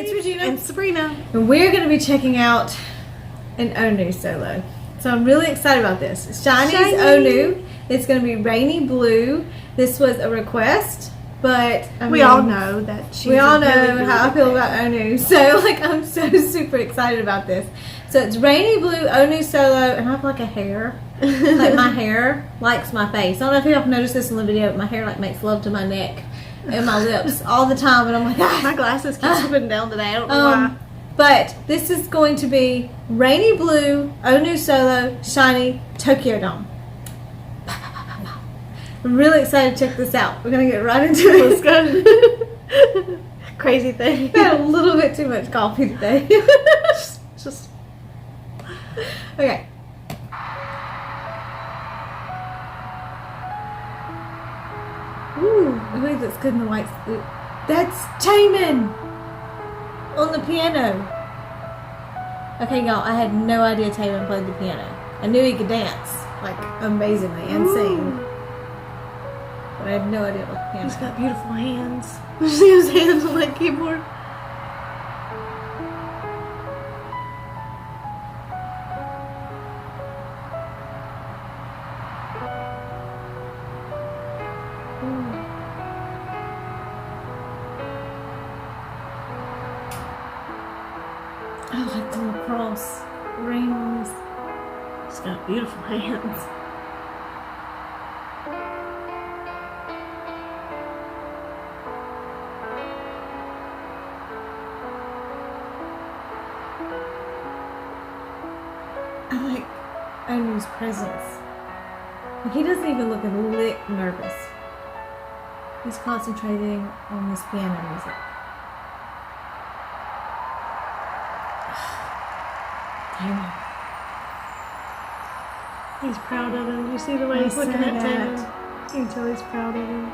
It's Regina. And Sabrina. And we're going to be checking out an ONEW solo. So I'm really excited about this. SHINee's ONEW. It's going to be Rainy Blue. This was a request, but we all know that she's we all know really, really how I feel about ONEW. So like I'm so super excited about this. So it's Rainy Blue ONEW solo, and I have like a hair. Like my hair likes my face. I don't know if you have noticed this in the video, but my hair like makes love to my neck and my lips all the time, and I'm like, my glasses keep slipping down today. I don't know why. But this is going to be Rainy Blue, ONEW solo, SHINee, ToKyo Dome. I'm really excited to check this out. We're going to get right into it. Let's go. Crazy thing. I had a little bit too much coffee today. Just okay. Ooh, I think that's good in the white. That's Taemin on the piano. Okay, y'all, I had no idea Taemin played the piano. I knew he could dance, like, amazingly, and sing. But I had no idea what the piano. He's got beautiful hands. You see his hands on that keyboard? I like the little cross rings. He's got beautiful hands. I like ONEW's presence. Like, he doesn't even look a lick nervous. He's concentrating on this piano music. Damn. He's proud of him. You see the way he's looking at Taemin? You can tell he's proud of him.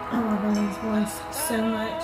I love ONEW's voice so much.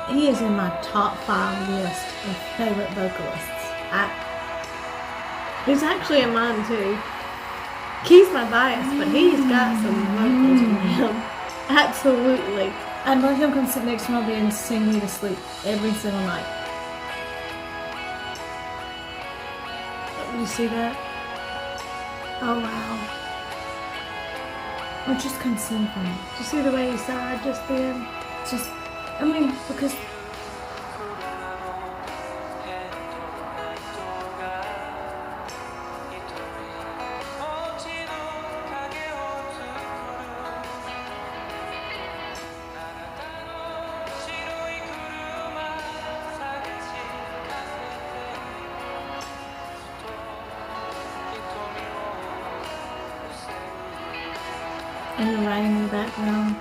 He is in my top 5 list of favorite vocalists. He's actually in mine too. He's my bias, but he's got some vocals in him. Absolutely. I'd let him come sit next to my bed and sing me to sleep every single night. Did you see that? Oh wow. Or just come sing for me. Did you see the way he sighed just then? Just, I mean, because and the writing in the background.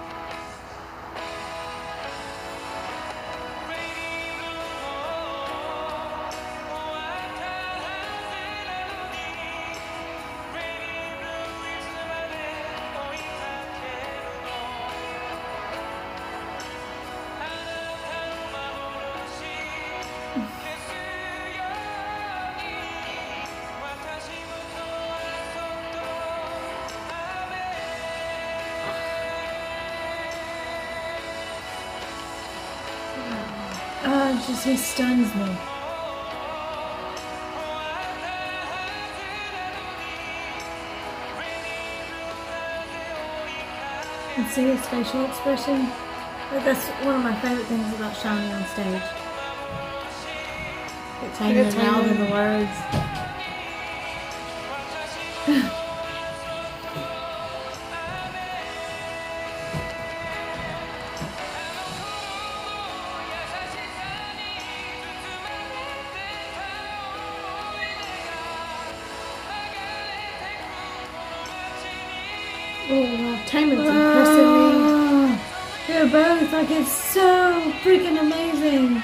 he stuns me. And see his facial expression? That's one of my favorite things about SHINee on stage. It's hanging out in the words. Oh, wow. Taemin's impressing me. They're both like, it's so freaking amazing.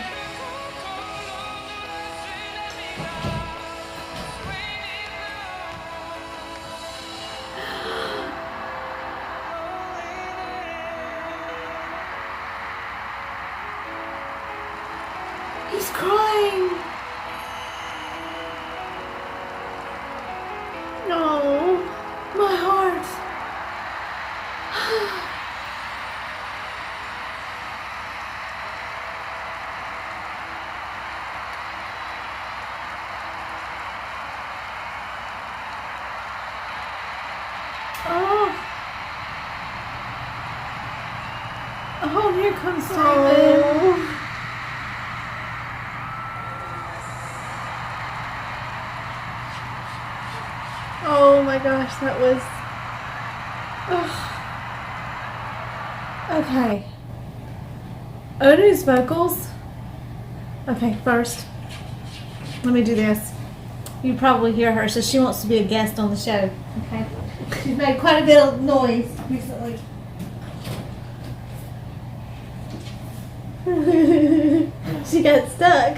He's crying. No. My heart. Oh, here comes Taemin. Oh my gosh, that was... Okay. ONEW's vocals. Okay, first, let me do this. You probably hear her, so she wants to be a guest on the show. Okay. She's made quite a bit of noise recently. She got stuck.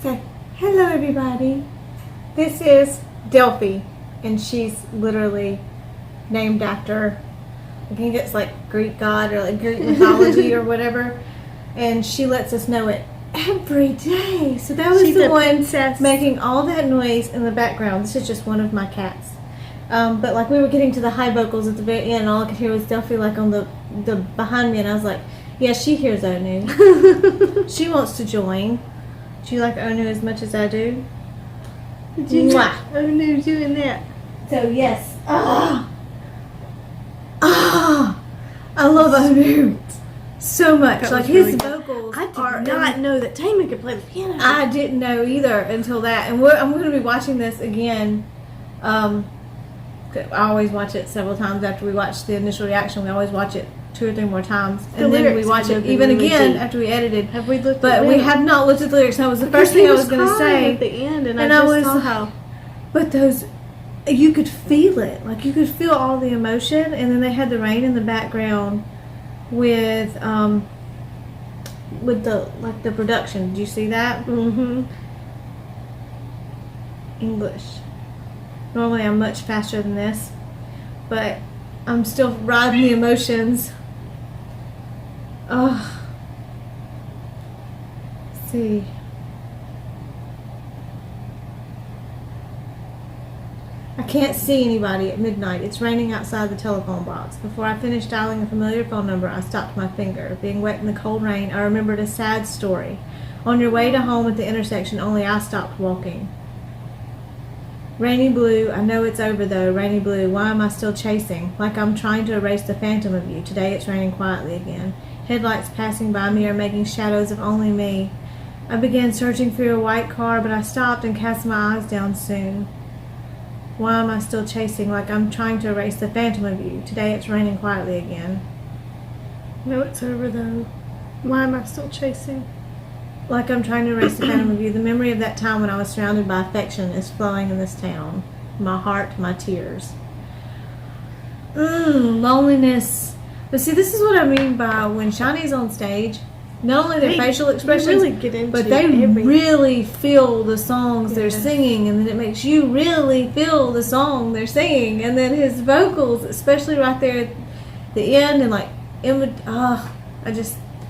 So, hello everybody. This is Delphi, and she's literally named after, I think it's like Greek god or like Greek mythology or whatever. And she lets us know it every day. So that was She's the a one princess. making all that noise in the background. This is just one of my cats. But like we were getting to the high vocals at the very end, and all I could hear was Delphi like on the behind me, and I was like, yeah, she hears ONEW. She wants to join. Do you like ONEW as much as I do? Did you Mwah. ONEW doing that? So yes. I love ONEW so much. That Like was his really vocals I did are not know that Taemin could play the piano. I didn't know either until that, and I'm going to be watching this again. I always watch it several times after we watch the initial reaction. We always watch it 2 or 3 more times, and then we watch it even again after we edited. Have we looked? But at we have not looked at the lyrics. That was the first thing I was going to say at the end, and And I I just was- saw how. But those, you could feel it. Like you could feel all the emotion, and then they had the rain in the background with the production. Did you see that? Mm-hmm. English. Normally I'm much faster than this, but I'm still riding the emotions. Oh. Let's see. I can't see anybody at midnight. It's raining outside the telephone box. Before I finished dialing a familiar phone number, I stopped my finger. Being wet in the cold rain, I remembered a sad story. On your way to home at the intersection, only I stopped walking. Rainy blue, I know it's over though. Rainy blue, why am I still chasing? Like I'm trying to erase the phantom of you. Today it's raining quietly again. Headlights passing by me are making shadows of only me. I began searching for your white car, but I stopped and cast my eyes down soon. Why am I still chasing? Like I'm trying to erase the phantom of you. Today it's raining quietly again. No, it's over though. Why am I still chasing? Like I'm trying to erase the phantom of you. The memory of that time when I was surrounded by affection is flowing in this town. My heart, my tears. Loneliness. But see, this is what I mean by when SHINee's on stage, not only their facial expressions, really get into but they really feel the songs they're Yes. singing, and then it makes you really feel the song they're singing. And then his vocals, especially right there at the end, and like,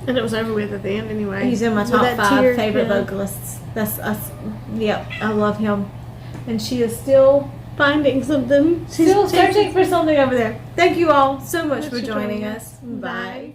And it was over with at the end anyway. he's in my With top that 5 tear, favorite yeah. vocalists. That's us. Yep, I love him. And she is still finding something. Still searching for something over there. Thank you all so much Thanks for for joining joining us. Bye. Bye.